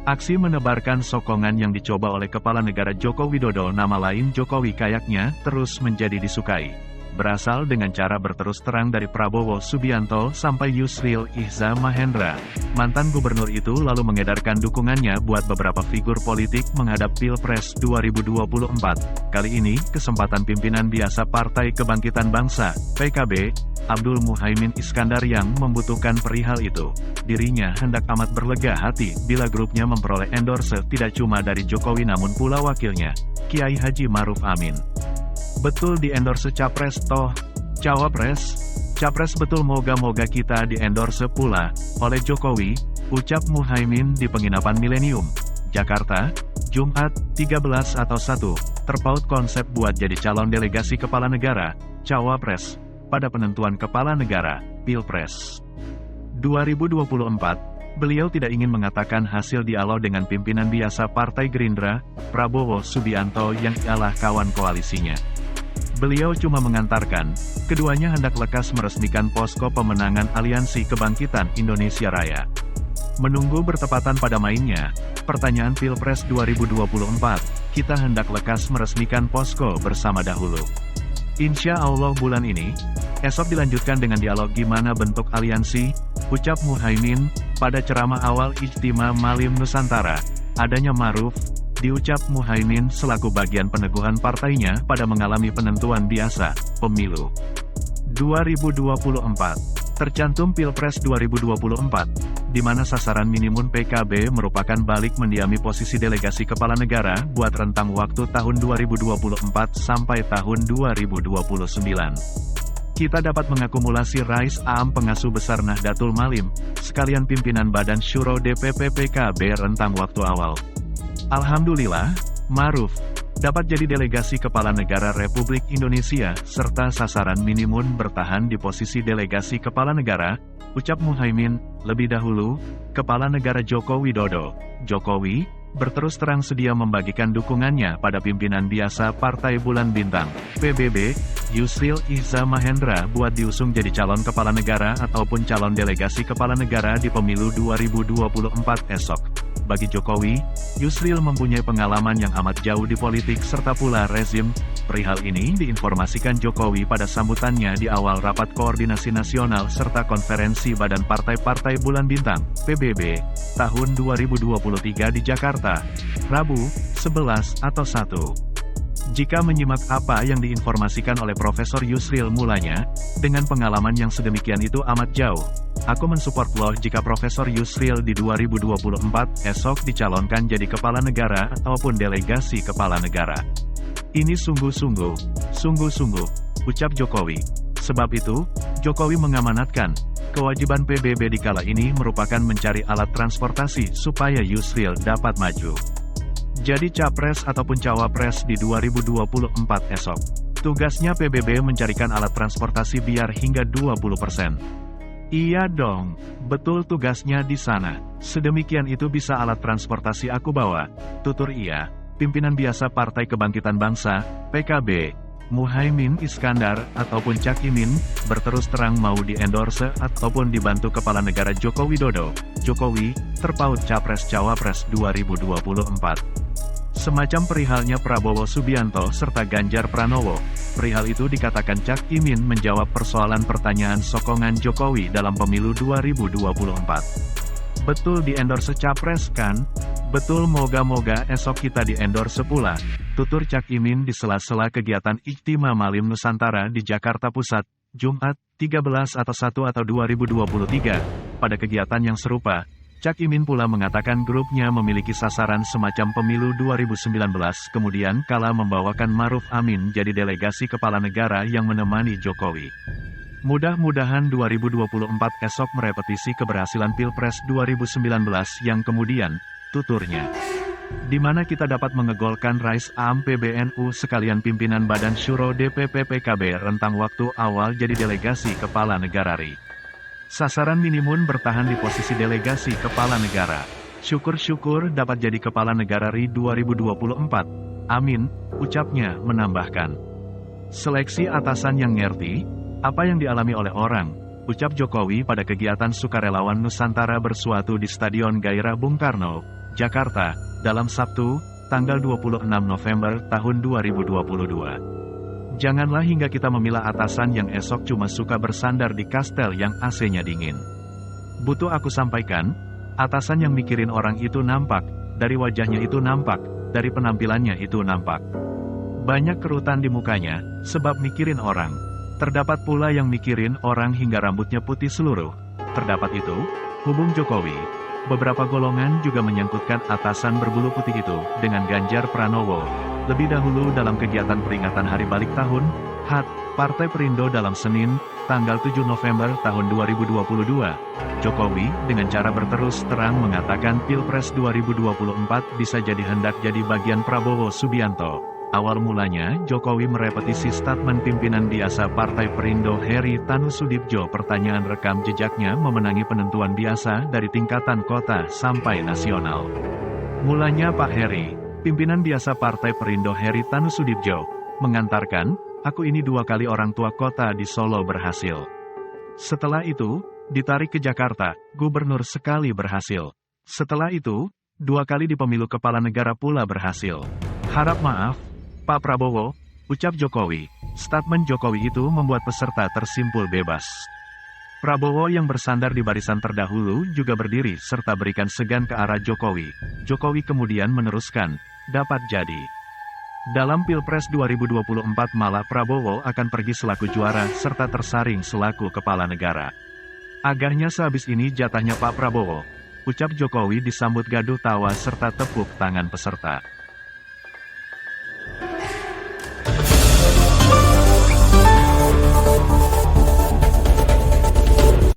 Aksi menebarkan sokongan yang dicoba oleh Kepala Negara Joko Widodo, nama lain Jokowi kayaknya, terus menjadi disukai. Berasal dengan cara berterus terang dari Prabowo Subianto sampai Yusril Iza Mahendra. Mantan gubernur itu lalu mengedarkan dukungannya buat beberapa figur politik menghadap Pilpres 2024. Kali ini, kesempatan pimpinan biasa Partai Kebangkitan Bangsa, PKB, Abdul Muhaimin Iskandar yang membutuhkan perihal itu. Dirinya hendak amat berlega hati bila grupnya memperoleh endorse tidak cuma dari Jokowi namun pula wakilnya, Kiai Haji Maruf Amin. Betul di endorse capres toh, cawapres, capres betul moga-moga kita di endorse pula, oleh Jokowi, ucap Muhaimin di penginapan Millennium, Jakarta, Jumat, 13 atau 1, terpaut konsep buat jadi calon delegasi kepala negara, cawapres, pada penentuan kepala negara, Pilpres 2024, beliau tidak ingin mengatakan hasil dialog dengan pimpinan biasa Partai Gerindra, Prabowo Subianto yang ialah kawan koalisinya. Beliau cuma mengantarkan, keduanya hendak lekas meresmikan posko pemenangan Aliansi Kebangkitan Indonesia Raya. Menunggu bertepatan pada mainnya, pertanyaan Pilpres 2024, kita hendak lekas meresmikan posko bersama dahulu. Insya Allah bulan ini, esok dilanjutkan dengan dialog gimana bentuk aliansi, ucap Muhaimin, pada ceramah awal Ijtima Malim Nusantara, adanya Maruf, diucap Muhaimin selaku bagian peneguhan partainya pada mengalami penentuan biasa, pemilu 2024. Tercantum Pilpres 2024, di mana sasaran minimum PKB merupakan balik mendiami posisi delegasi kepala negara buat rentang waktu tahun 2024 sampai tahun 2029. Kita dapat mengakumulasi Rais Am Pengasuh Besar Nahdlatul Malim, sekalian pimpinan Badan Syuro DPP PKB rentang waktu awal. Alhamdulillah, Maruf dapat jadi delegasi kepala negara Republik Indonesia, serta sasaran minimum bertahan di posisi delegasi kepala negara, ucap Muhaimin. Lebih dahulu, Kepala Negara Joko Widodo, Jokowi, berterus terang sedia membagikan dukungannya pada pimpinan biasa Partai Bulan Bintang, PBB, Yusril Iza Mahendra buat diusung jadi calon kepala negara ataupun calon delegasi kepala negara di pemilu 2024 esok. Bagi Jokowi, Yusril mempunyai pengalaman yang amat jauh di politik serta pula rezim. Perihal ini diinformasikan Jokowi pada sambutannya di awal Rapat Koordinasi Nasional serta Konferensi Badan Partai-Partai Bulan Bintang, PBB, tahun 2023 di Jakarta, Rabu, 11 atau 1. Jika menyimak apa yang diinformasikan oleh Profesor Yusril mulanya, dengan pengalaman yang sedemikian itu amat jauh, aku mensupport loh jika Profesor Yusril di 2024 esok dicalonkan jadi kepala negara ataupun delegasi kepala negara. Ini sungguh-sungguh, ucap Jokowi. Sebab itu, Jokowi mengamanatkan, kewajiban PBB di kala ini merupakan mencari alat transportasi supaya Yusril dapat maju jadi capres ataupun cawapres di 2024 esok. Tugasnya PBB mencarikan alat transportasi biar hingga 20%. Iya dong, betul tugasnya di sana. Sedemikian itu bisa alat transportasi aku bawa, tutur ia. Pimpinan biasa Partai Kebangkitan Bangsa, PKB, Muhaimin Iskandar ataupun Cak Imin, berterus terang mau diendorse ataupun dibantu Kepala Negara Joko Widodo, Jokowi, terpaut Capres-Cawapres 2024. Semacam perihalnya Prabowo Subianto serta Ganjar Pranowo, perihal itu dikatakan Cak Imin menjawab persoalan pertanyaan sokongan Jokowi dalam pemilu 2024. Betul di-endorse Capres kan? Betul moga-moga esok kita di-endorse pula, tutur Cak Imin di sela-sela kegiatan Ijtima Malim Nusantara di Jakarta Pusat, Jumat, 13 atau 1 atau 2023. Pada kegiatan yang serupa, Cak Imin pula mengatakan grupnya memiliki sasaran semacam pemilu 2019 kemudian kala membawakan Maruf Amin jadi delegasi kepala negara yang menemani Jokowi. Mudah-mudahan 2024 esok merepetisi keberhasilan Pilpres 2019 yang kemudian, tuturnya. Di mana kita dapat mengegolkan Rais Am PBNU sekalian pimpinan Badan Syuro DPP PKB rentang waktu awal jadi delegasi kepala negara RI. Sasaran minimum bertahan di posisi delegasi kepala negara. Syukur-syukur dapat jadi kepala negara RI 2024. Amin, ucapnya menambahkan. Seleksi atasan yang ngerti, apa yang dialami oleh orang, ucap Jokowi pada kegiatan sukarelawan Nusantara Bersuatu di Stadion Gairah Bung Karno, Jakarta, dalam Sabtu, tanggal 26 November tahun 2022. Janganlah hingga kita memilah atasan yang esok cuma suka bersandar di kastel yang AC-nya dingin. Butuh aku sampaikan, atasan yang mikirin orang itu nampak, dari wajahnya itu nampak, dari penampilannya itu nampak. Banyak kerutan di mukanya, sebab mikirin orang. Terdapat pula yang mikirin orang hingga rambutnya putih seluruh. Terdapat itu, hubung Jokowi. Beberapa golongan juga menyangkutkan atasan berbulu putih itu dengan Ganjar Pranowo. Lebih dahulu dalam kegiatan peringatan Hari Balik Tahun, HAT, Partai Perindo dalam Senin, tanggal 7 November tahun 2022, Jokowi dengan cara berterus terang mengatakan Pilpres 2024 bisa jadi hendak jadi bagian Prabowo Subianto. Awal mulanya, Jokowi merepetisi statement pimpinan biasa Partai Perindo Heri Tanusudibjo. Pertanyaan rekam jejaknya memenangi penentuan biasa dari tingkatan kota sampai nasional. Mulanya Pak Heri, pimpinan biasa Partai Perindo Heri Tanusudibjo, mengantarkan, "Aku ini 2 kali orang tua kota di Solo berhasil. Setelah itu, ditarik ke Jakarta, gubernur sekali berhasil. Setelah itu, 2 kali di pemilu kepala negara pula berhasil. Harap maaf, Pak Prabowo," ucap Jokowi. Statement Jokowi itu membuat peserta tersimpul bebas. Prabowo yang bersandar di barisan terdahulu juga berdiri serta berikan segan ke arah Jokowi. Jokowi kemudian meneruskan, "Dapat jadi. Dalam Pilpres 2024 malah Prabowo akan pergi selaku juara serta tersaring selaku kepala negara. Agaknya sehabis ini jatahnya Pak Prabowo," ucap Jokowi disambut gaduh tawa serta tepuk tangan peserta.